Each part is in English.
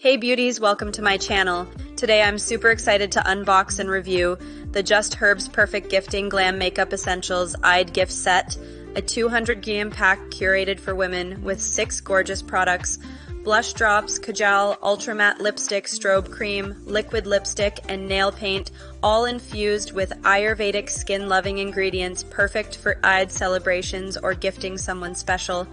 Hey beauties, welcome to my channel. Today I'm super excited to unbox and review the Just Herbs Perfect Gifting Glam Makeup Essentials Eyed Gift Set, a 200 g pack curated for women with 6 gorgeous products: blush drops, Kajal, ultra matte lipstick, strobe cream, liquid lipstick, and nail paint, all infused with Ayurvedic skin-loving ingredients perfect for Eid celebrations or gifting someone special.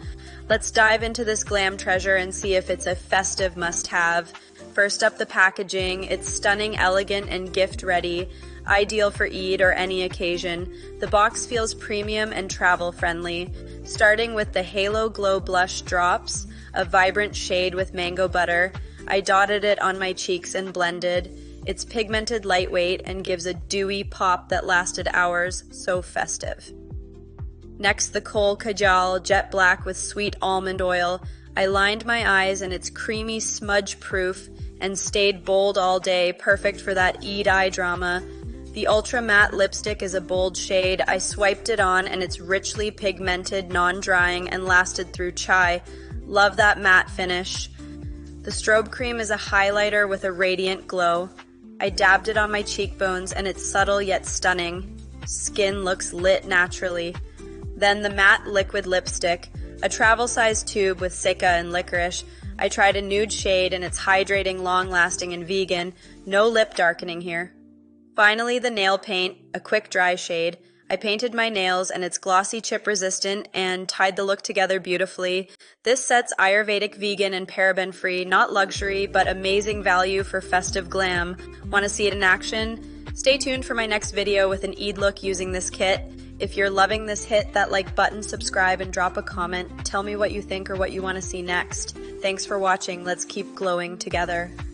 Let's dive into this glam treasure and see if it's a festive must-have. First up, the packaging. It's stunning, elegant, and gift-ready, ideal for Eid or any occasion. The box feels premium and travel-friendly. Starting with the Halo Glow Blush Drops, a vibrant shade with mango butter. I dotted it on my cheeks and blended. It's pigmented, lightweight, and gives a dewy pop that lasted hours, so festive. Next, the Kohl Kajal Jet Black with sweet almond oil. I lined my eyes and it's creamy, smudge-proof, and stayed bold all day, perfect for that Eid eye drama. The Ultra Matte Lipstick is a bold shade. I swiped it on and it's richly pigmented, non-drying, and lasted through chai. Love that matte finish. The Strobe Cream is a highlighter with a radiant glow. I dabbed it on my cheekbones and it's subtle yet stunning. Skin looks lit naturally. Then the Matte Liquid Lipstick, a travel-sized tube with sika and licorice. I tried a nude shade and it's hydrating, long-lasting, and vegan. No lip darkening here. Finally, the Nail Paint, a quick dry shade. I painted my nails and it's glossy, chip resistant, and tied the look together beautifully. This set's Ayurvedic, vegan, and paraben free, not luxury, but amazing value for festive glam. Want to see it in action? Stay tuned for my next video with an Eid look using this kit. If you're loving this, hit that like button, subscribe, and drop a comment. Tell me what you think or what you want to see next. Thanks for watching. Let's keep glowing together.